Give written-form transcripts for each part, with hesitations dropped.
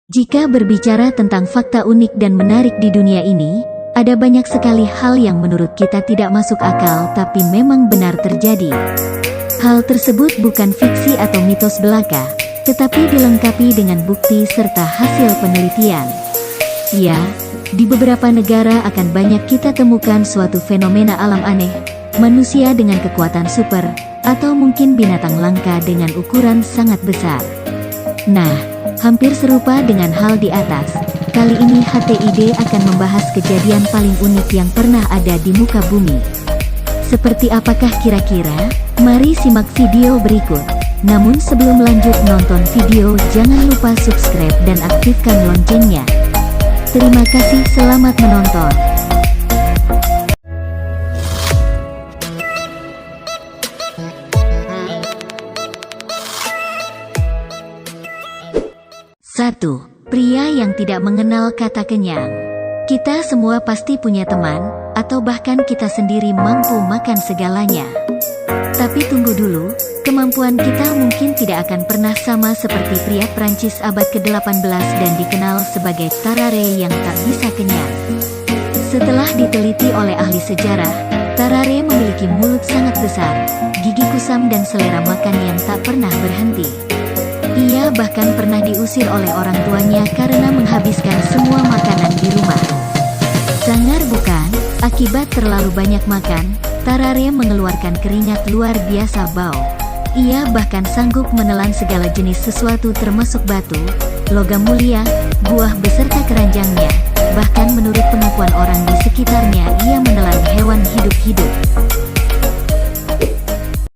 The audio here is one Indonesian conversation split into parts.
Jika berbicara tentang fakta unik dan menarik di dunia ini, ada banyak sekali hal yang menurut kita tidak masuk akal tapi memang benar terjadi. Hal tersebut bukan fiksi atau mitos belaka, tetapi dilengkapi dengan bukti serta hasil penelitian. Ya, di beberapa negara akan banyak kita temukan suatu fenomena alam aneh, manusia dengan kekuatan super, atau mungkin binatang langka dengan ukuran sangat besar. Nah, hampir serupa dengan hal di atas, kali ini HTID akan membahas kejadian paling unik yang pernah ada di muka bumi. Seperti apakah kira-kira? Mari simak video berikut. Namun sebelum lanjut nonton video, jangan lupa subscribe dan aktifkan loncengnya. Terima kasih, selamat menonton. Satu, pria yang tidak mengenal kata kenyang. Kita semua pasti punya teman, atau bahkan kita sendiri mampu makan segalanya. Tapi tunggu dulu, kemampuan kita mungkin tidak akan pernah sama seperti pria Prancis abad ke-18 dan dikenal sebagai Tarare yang tak bisa kenyang. Setelah diteliti oleh ahli sejarah, Tarare memiliki mulut sangat besar, gigi kusam dan selera makan yang tak pernah berhenti. Ia bahkan pernah diusir oleh orang tuanya karena menghabiskan semua makanan di rumah. Sangar bukan? Akibat terlalu banyak makan, Tarare mengeluarkan keringat luar biasa bau. Ia bahkan sanggup menelan segala jenis sesuatu termasuk batu, logam mulia, buah beserta keranjangnya. Bahkan menurut pengakuan orang di sekitarnya, ia menelan hewan hidup-hidup.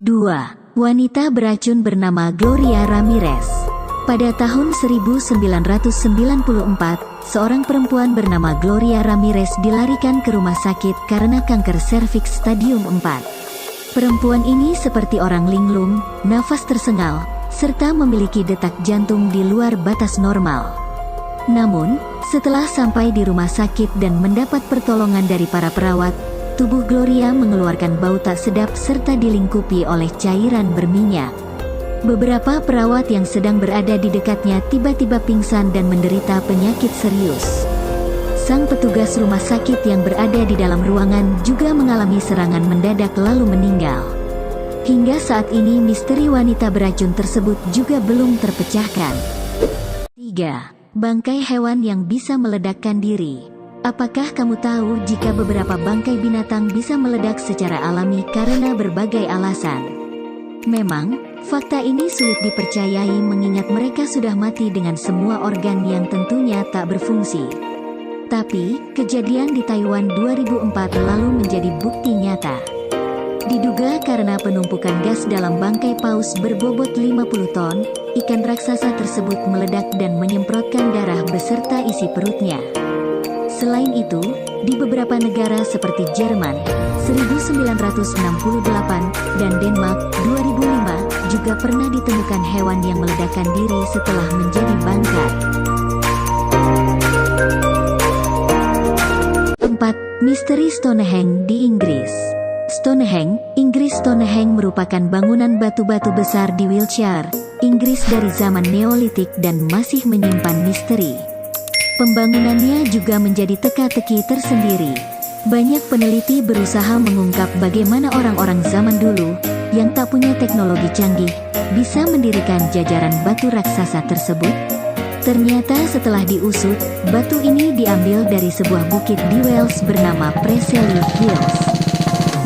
2. Wanita beracun bernama Gloria Ramirez. Pada tahun 1994, seorang perempuan bernama Gloria Ramirez dilarikan ke rumah sakit karena kanker serviks stadium 4. Perempuan ini seperti orang linglung, nafas tersengal, serta memiliki detak jantung di luar batas normal. Namun, setelah sampai di rumah sakit dan mendapat pertolongan dari para perawat, tubuh Gloria mengeluarkan bau tak sedap serta dilingkupi oleh cairan berminyak. Beberapa perawat yang sedang berada di dekatnya tiba-tiba pingsan dan menderita penyakit serius. Sang petugas rumah sakit yang berada di dalam ruangan juga mengalami serangan mendadak lalu meninggal. Hingga saat ini misteri wanita beracun tersebut juga belum terpecahkan. 3. Bangkai hewan yang bisa meledakkan diri. Apakah kamu tahu jika beberapa bangkai binatang bisa meledak secara alami karena berbagai alasan? Memang, fakta ini sulit dipercayai mengingat mereka sudah mati dengan semua organ yang tentunya tak berfungsi. Tapi, kejadian di Taiwan 2004 lalu menjadi bukti nyata. Diduga karena penumpukan gas dalam bangkai paus berbobot 50 ton, ikan raksasa tersebut meledak dan menyemprotkan darah beserta isi perutnya. Selain itu, di beberapa negara seperti Jerman 1968 dan Denmark 2005 juga pernah ditemukan hewan yang meledakkan diri setelah menjadi bangkai. 4. Misteri Stonehenge di Inggris. Stonehenge, Inggris. Stonehenge merupakan bangunan batu-batu besar di Wiltshire, Inggris dari zaman Neolitik dan masih menyimpan misteri. Pembangunannya juga menjadi teka-teki tersendiri. Banyak peneliti berusaha mengungkap bagaimana orang-orang zaman dulu, yang tak punya teknologi canggih, bisa mendirikan jajaran batu raksasa tersebut. Ternyata setelah diusut, batu ini diambil dari sebuah bukit di Wales bernama Preseli Hills.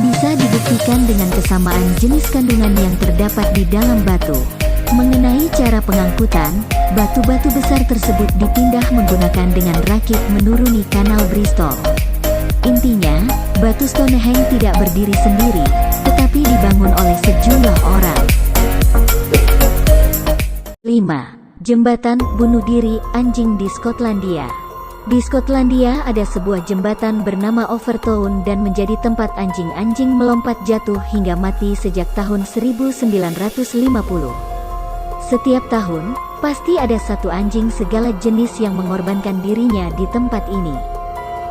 Bisa dibuktikan dengan kesamaan jenis kandungan yang terdapat di dalam batu. Mengenai cara pengangkutan, batu-batu besar tersebut dipindah menggunakan dengan rakit menuruni kanal Bristol. Intinya, batu Stonehenge tidak berdiri sendiri, tetapi dibangun oleh sejumlah orang. 5. Jembatan bunuh diri anjing di Skotlandia. Di Skotlandia ada sebuah jembatan bernama Overtown dan menjadi tempat anjing-anjing melompat jatuh hingga mati sejak tahun 1950. Setiap tahun, pasti ada satu anjing segala jenis yang mengorbankan dirinya di tempat ini.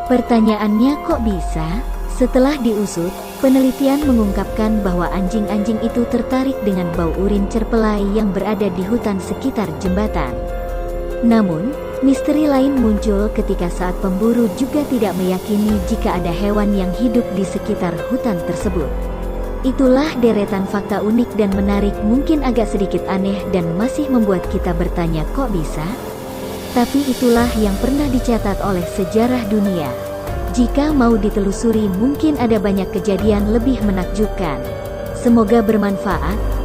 Pertanyaannya kok bisa? Setelah diusut, penelitian mengungkapkan bahwa anjing-anjing itu tertarik dengan bau urin cerpelai yang berada di hutan sekitar jembatan. Namun, Misteri lain muncul ketika saat pemburu juga tidak meyakini jika ada hewan yang hidup di sekitar hutan tersebut. Itulah deretan fakta unik dan menarik, mungkin agak sedikit aneh dan masih membuat kita bertanya kok bisa? Tapi itulah yang pernah dicatat oleh sejarah dunia. Jika mau ditelusuri mungkin ada banyak kejadian lebih menakjubkan. Semoga bermanfaat.